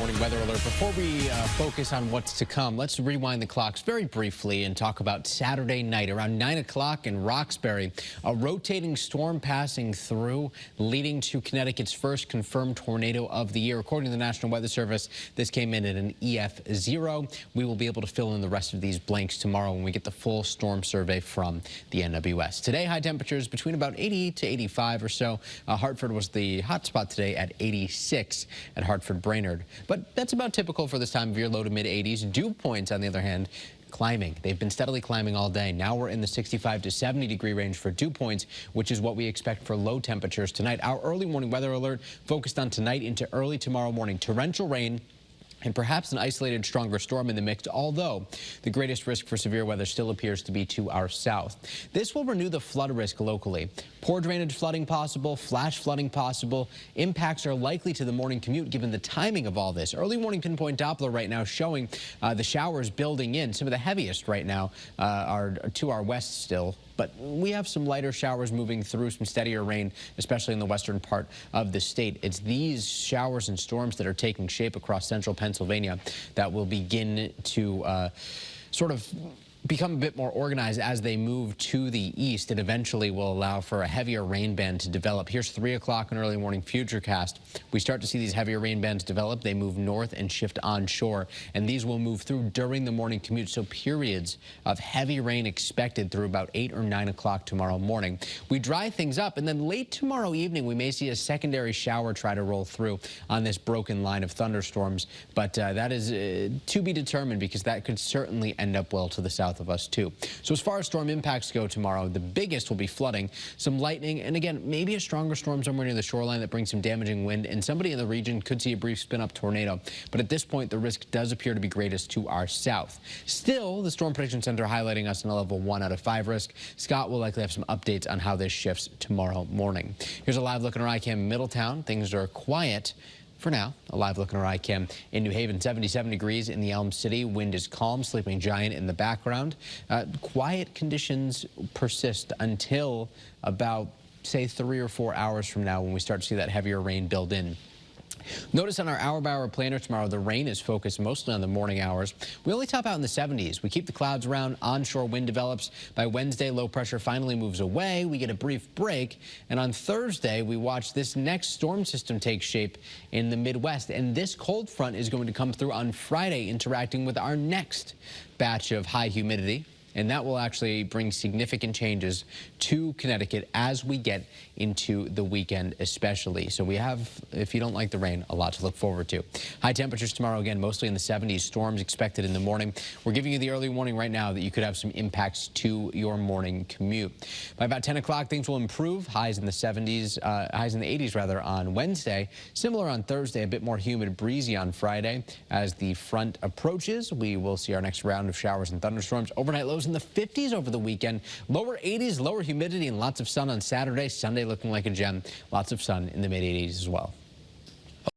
morning weather alert. Before we focus on what's to come, let's rewind the clocks very briefly and talk about Saturday night. Around 9 o'clock in Roxbury, a rotating storm passing through, leading to Connecticut's first confirmed tornado of the year. According to the National Weather Service, this came in at an EF0. We will be able to fill in the rest of these blanks tomorrow when we get the full storm survey from the NWS. Today, high temperatures between about 80 to 85 or so. Hartford was the hot spot today at 86 at Hartford Brainerd. But that's about typical for this time of year, low to mid 80s. Dew points, on the other hand, climbing. They've been steadily climbing all day. Now we're in the 65 to 70 degree range for dew points, which is what we expect for low temperatures tonight. Our early morning weather alert focused on tonight into early tomorrow morning. Torrential rain and perhaps an isolated stronger storm in the mix, although the greatest risk for severe weather still appears to be to our south. This will renew the flood risk locally. Poor drainage flooding possible, flash flooding possible. Impacts are likely to the morning commute given the timing of all this. Early morning pinpoint Doppler right now showing the showers building in. Some of the heaviest right now are to our west still. But we have some lighter showers moving through, some steadier rain, especially in the western part of the state. It's these showers and storms that are taking shape across central Pennsylvania that will begin to sort of become a bit more organized as they move to the east. It eventually will allow for a heavier rain band to develop. Here's 3 o'clock in early morning futurecast. We start to see these heavier rain bands develop. They move north and shift onshore, and these will move through during the morning commute. So periods of heavy rain expected through about 8 or 9 o'clock tomorrow morning. We dry things up, and then late tomorrow evening, we may see a secondary shower try to roll through on this broken line of thunderstorms. But that is to be determined, because that could certainly end up well to the south of us too. So as far as storm impacts go tomorrow, the biggest will be flooding, some lightning, and again, maybe a stronger storm somewhere near the shoreline that brings some damaging wind, and somebody in the region could see a brief spin-up tornado. But at this point, the risk does appear to be greatest to our south. Still, the Storm Prediction Center highlighting us in a level 1 out of 5 risk. Scott will likely have some updates on how this shifts tomorrow morning. Here's a live look at our iCam in Middletown. Things are quiet for now. A live look at our iCam in New Haven, 77 degrees in the Elm City. Wind is calm, sleeping giant in the background. Quiet conditions persist until about, say, 3 or 4 hours from now when we start to see that heavier rain build in. Notice on our hour-by-hour planner tomorrow, the rain is focused mostly on the morning hours. We only top out in the 70s. We keep the clouds around. Onshore wind develops. By Wednesday, low pressure finally moves away. We get a brief break. And on Thursday, we watch this next storm system take shape in the Midwest. And this cold front is going to come through on Friday, interacting with our next batch of high humidity. And that will actually bring significant changes to Connecticut as we get into the weekend especially. So we have, if you don't like the rain, a lot to look forward to. High temperatures tomorrow, again, mostly in the 70s. Storms expected in the morning. We're giving you the early warning right now that you could have some impacts to your morning commute. By about 10 o'clock, things will improve. Highs in the 70s, highs in the 80s rather on Wednesday. Similar on Thursday, a bit more humid, breezy on Friday. As the front approaches, we will see our next round of showers and thunderstorms. Overnight lows in the 50s over the weekend. Lower 80s, lower humidity, and lots of sun on Saturday. Sunday looking like a gem. Lots of sun in the mid 80s as well.